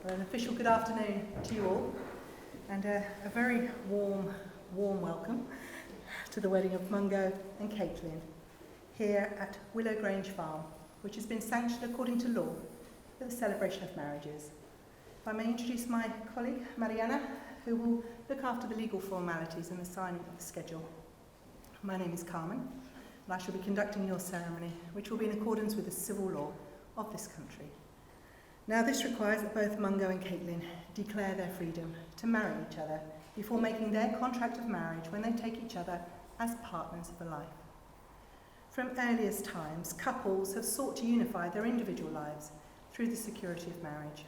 Well, an official good afternoon to you all, and a very warm welcome to the wedding of Mungo and Caitlin here at Willow Grange Farm, which has been sanctioned according to law for the celebration of marriages. If I may introduce my colleague, Mariana, who will look after the legal formalities and the signing of the schedule. My name is Carmen, and I shall be conducting your ceremony, which will be in accordance with the civil law of this country. Now, this requires that both Mungo and Caitlin declare their freedom to marry each other before making their contract of marriage when they take each other as partners for life. From earliest times, couples have sought to unify their individual lives through the security of marriage.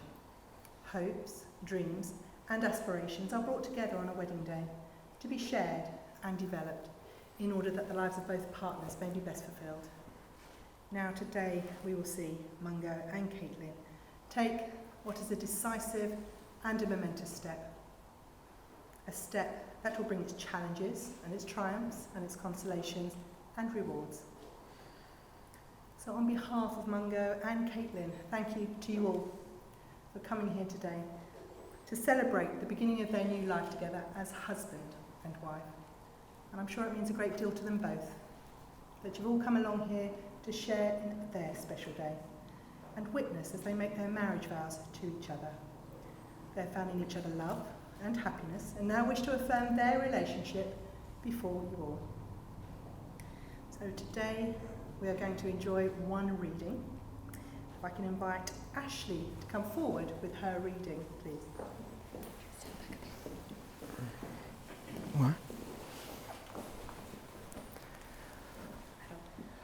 Hopes, dreams, and aspirations are brought together on a wedding day to be shared and developed in order that the lives of both partners may be best fulfilled. Now, today, we will see Mungo and Caitlin take what is a decisive and a momentous step. A step that will bring its challenges and its triumphs and its consolations and rewards. So on behalf of Mungo and Caitlin, thank you to you all for coming here today to celebrate the beginning of their new life together as husband and wife. And I'm sure it means a great deal to them both that you've all come along here to share in their special day and witness as they make their marriage vows to each other. They're found in each other love and happiness and now wish to affirm their relationship before you all. So today we are going to enjoy one reading. If I can invite Ashley to come forward with her reading, please. What?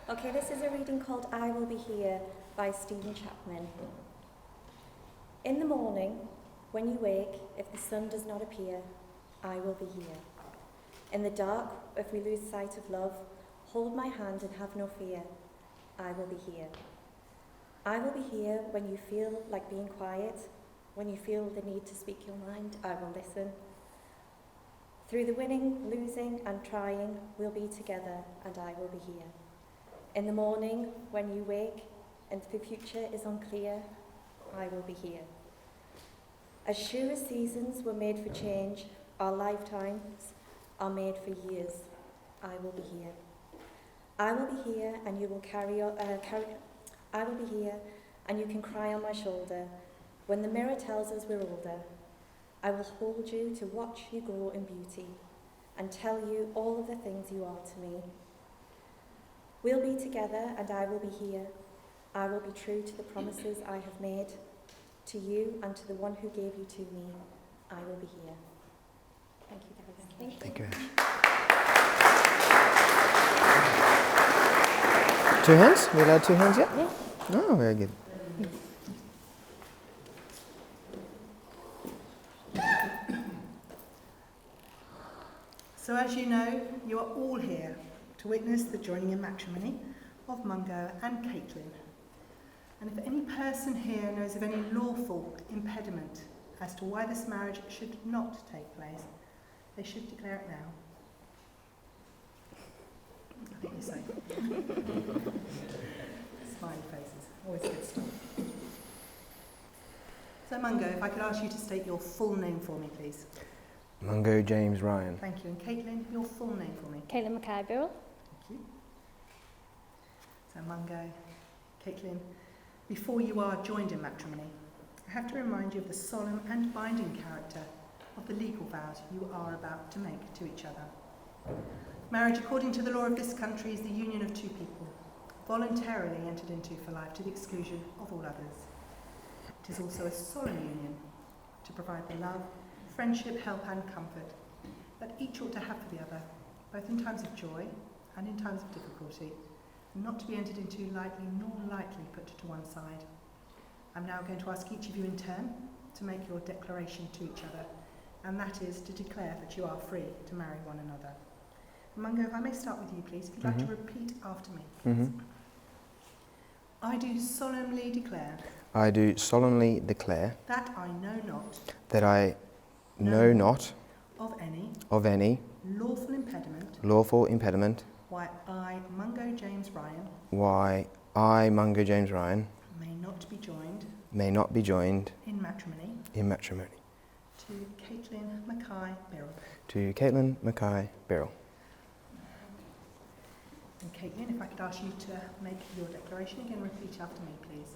Okay, this is a reading called I Will Be Here by Stephen Chapman. In the morning, when you wake, if the sun does not appear, I will be here. In the dark, if we lose sight of love, hold my hand and have no fear. I will be here. I will be here when you feel like being quiet, when you feel the need to speak your mind, I will listen. Through the winning, losing and trying, we'll be together and I will be here. In the morning, when you wake and the future is unclear, I will be here. As sure as seasons were made for change, our lifetimes are made for years. I will be here. I will be here and you will I will be here and you can cry on my shoulder. When the mirror tells us we're older, I will hold you to watch you grow in beauty and tell you all of the things you are to me. We'll be together and I will be here. I will be true to the promises I have made to you and to the one who gave you to me. I will be here. Thank you, guys. Thank you. Two hands? We allowed two hands yet? Yeah. Oh, very good. So as you know, you are all here to witness the joining in matrimony of Mungo and Caitlin. And if any person here knows of any lawful impediment as to why this marriage should not take place, they should declare it now. I think you're safe. Smiley faces, always good stuff. So Mungo, if I could ask you to state your full name for me, please. Mungo James Ryan. Thank you. And Caitlin, your full name for me. Caitlin Mackay-Birrell. Thank you. So Mungo, Caitlin, before you are joined in matrimony, I have to remind you of the solemn and binding character of the legal vows you are about to make to each other. Marriage, according to the law of this country, is the union of two people, voluntarily entered into for life to the exclusion of all others. It is also a solemn union to provide the love, friendship, help and comfort that each ought to have for the other, both in times of joy and in times of difficulty, and not to be entered into lightly nor lightly put to one side. I'm now going to ask each of you in turn to make your declaration to each other, and that is to declare that you are free to marry one another. Mungo, if I may start with you, please, if you'd like to repeat after me, please. I do solemnly declare. I do solemnly declare. That I know not. That I know not. Of any. Lawful impediment. Why I, Mungo James Ryan. Why I, Mungo James Ryan. May not be joined. May not be joined. In matrimony. in matrimony. To Caitlin Mackay-Birrell. To Caitlin Mackay-Birrell. And Caitlin, if I could ask you to make your declaration again, repeat after me, please.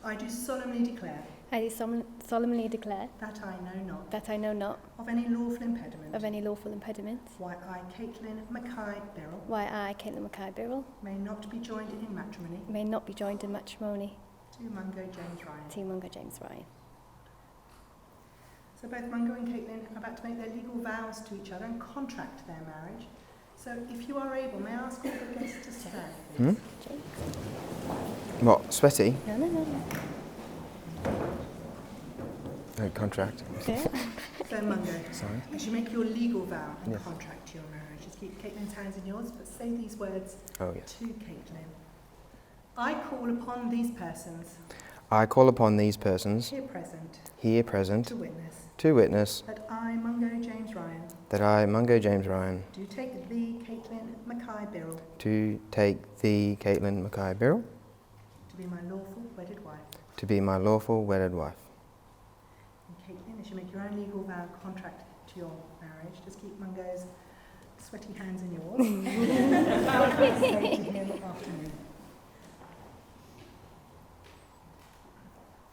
I do solemnly declare I do solemnly declare that I know not that I know not of any lawful impediment of any lawful impediment why I, Caitlin Mackay-Birrell, why I, Caitlin Mackay-Birrell, may not be joined in matrimony may not be joined in matrimony to Mungo James Ryan. to Mungo James Ryan. So both Mungo and Caitlin are about to make their legal vows to each other and contract their marriage. So if you are able, may I ask all the guests to stand, please? What, sweaty? No. No, contract. Yeah. So Mungo, Sorry? as you make your legal vow and Yes. contract to your marriage, just keep Caitlin's hands in yours, but say these words Oh, yes. to Caitlin. I call upon these persons I call upon these persons, here present, here present, to witness to witness that I, Mungo James Ryan, that I, Mungo James Ryan, do take thee, Caitlin Mackay-Birrell, do take thee, Caitlin Mackay-Birrell, to be my lawful wedded wife. to be my lawful wedded wife. And Caitlin, as you make your own legal vow and contract to your marriage, just keep Mungo's sweaty hands in yours. Say to him after me.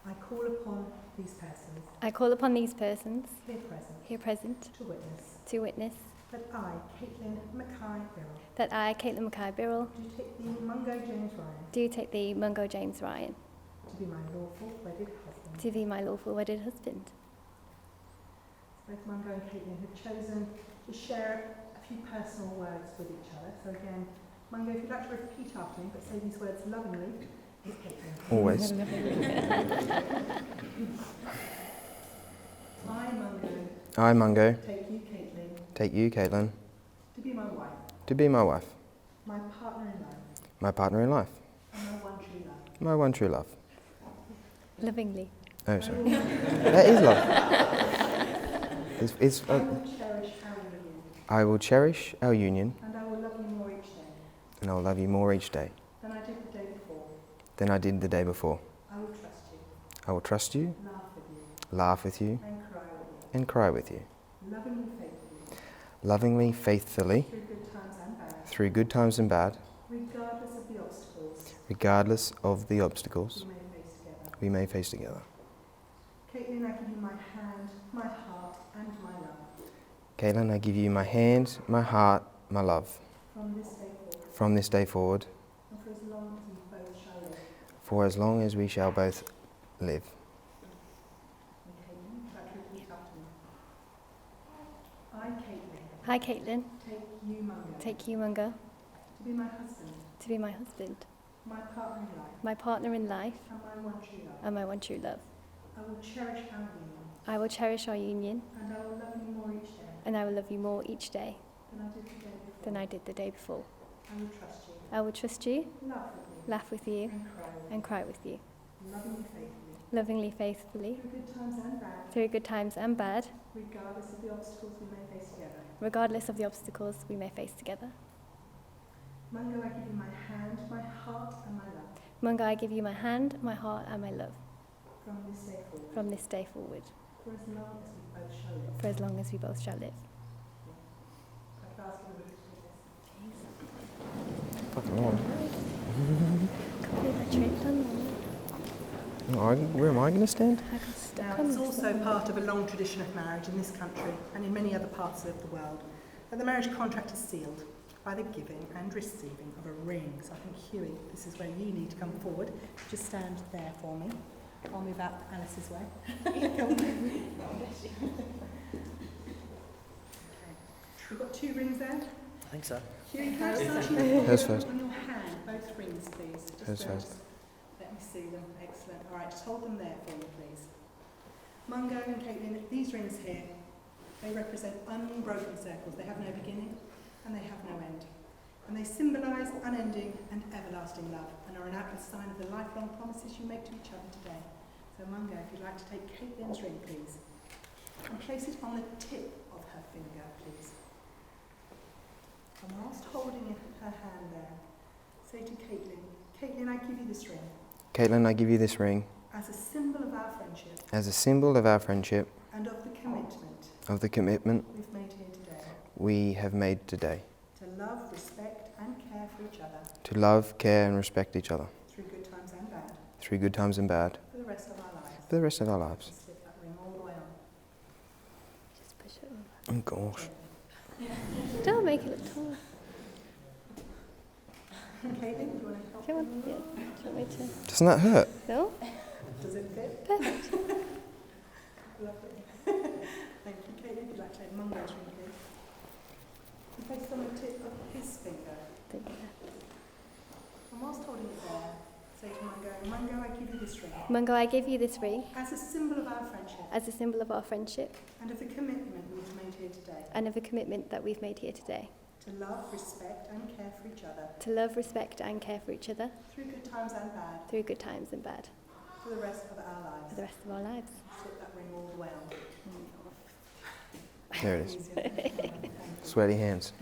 I call upon these persons I call upon these persons here present here present to witness to witness that I, Caitlin Mackay-Birrell, that I, Caitlin Mackay-Birrell, do take thee, Mungo James Ryan, do take thee, Mungo James Ryan, to be my lawful wedded husband. to be my lawful wedded husband. Both Mungo and Caitlin have chosen to share a few personal words with each other. So again, Mungo, if you'd like to repeat after me, but say these words lovingly, is Caitlin. Always. I, Mungo, I, Mungo, take you, Caitlin, take you, Caitlin, to be my wife, to be my wife, my partner in life, my partner in life, and my one true love. my one true love. Lovingly. Oh, sorry. That is love. It's, I will cherish our union, I will cherish our union, and I will love you more each day and I will love you more each day than I did the day before. than I did the day before. I will trust you, I will trust you, laugh with you, laugh with you, and cry with you, and cry with you, lovingly, faithfully, lovingly, faithfully, through good times and bad, through good times and bad, regardless of the obstacles regardless of the obstacles we may face together. we may face together. Caitlin, I give you my hand, my heart, and my love. Caitlin, I give you my hand, my heart, my love, From this day forward, from this day forward, and for as long as we both shall live. for as long as we shall both live. And Caitlin, if that repeat after me. I, Caitlin, I, Caitlin, take you, Mungo, take you, Mungo, to be my husband, to be my husband, my partner in life, my partner in life, and my one true love. and my one true love. I will cherish our union, I will cherish our union, and I will love you more each day and I will love you more each day than I did the day before. than I did the day before. I will trust you, I will trust you, laugh with you, laugh with you, and cry with and cry with you, you, lovingly, faithfully, lovingly, faithfully, through good times and bad, through good times and bad, regardless of the obstacles we may face together. regardless of the obstacles we may face together. Mungo, I give you my hand, my heart, and my love. Mungo, I give you my hand, my heart, and my love From this day forward, from this day forward, for as long as we both shall live. for as long as we both shall live. I could ask you to do this. Fucking on. Can't believe I tripped on that. Where am I going to stand? I got stuck Now, on it's this also one. part of a long tradition of marriage in this country and in many other parts of the world that the marriage contract is sealed by the giving and receiving of a ring. So I think, Huey, this is where you need to come forward. Just stand there for me. I'll move out Alice's way. Come on. Okay. We've got two rings there. I think so. Huey, can I just ask you to Hers hold first. on your hand, both rings, please? Just Hers there, first. just let me see them. Excellent. All right, just hold them there for me, please. Mungo and Caitlin, these rings here, they represent unbroken circles. They have no beginning and they have no end. And they symbolise unending and everlasting love and are an outward sign of the lifelong promises you make to each other today. So Mungo, if you'd like to take Caitlin's ring, please, and place it on the tip of her finger, please. And whilst holding her hand there, say to Caitlin, Caitlin, I give you this ring Caitlin, I give you this ring as a symbol of our friendship as a symbol of our friendship and of the commitment we've made here today we have made today to love, respect and care for each other to love, care and respect each other through good times and bad through good times and bad for the rest of our lives. for the rest of our lives. And slip that ring all the way on. Just push it over. Oh gosh. Don't make it look taller. Caitlin, do you want to help? Come on. Yeah. Do you want me to? Doesn't that hurt? No? Does it fit? Perfect. Lovely. Thank you. Caitlin, would you like to take Mungo's ring, please? And place it on the tip of his finger. Thank you. And whilst holding it there, say to Mungo, Mungo, I give you this ring Mungo, I give you this ring as a symbol of our friendship as a symbol of our friendship and of the commitment we've made here today and of the commitment that we've made here today. to love, respect and care for each other To love, respect and care for each other through good times and bad through good times and bad for the rest of our lives. for the rest of our lives. Slip that ring all the way on. There it is. Easier. Thank you. Sweaty hands.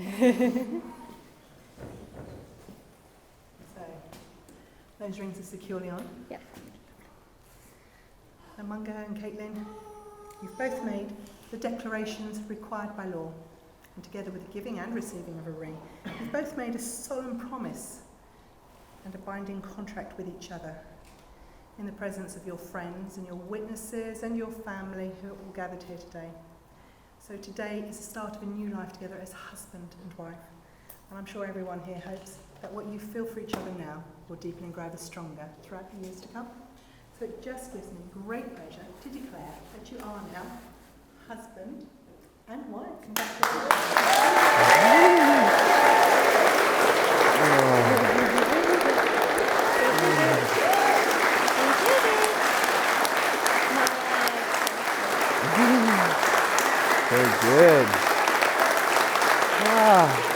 So, those rings are securely on. Yep. And Mungo and Caitlin, you've both made the declarations required by law. And together with the giving and receiving of a ring, you've both made a solemn promise and a binding contract with each other in the presence of your friends and your witnesses and your family who are all gathered here today. So today is the start of a new life together as husband and wife. And I'm sure everyone here hopes that what you feel for each other now will deepen and grow ever stronger throughout the years to come. So it just gives me great pleasure to declare that you are now husband and wife. Congratulations. Very good. Ah.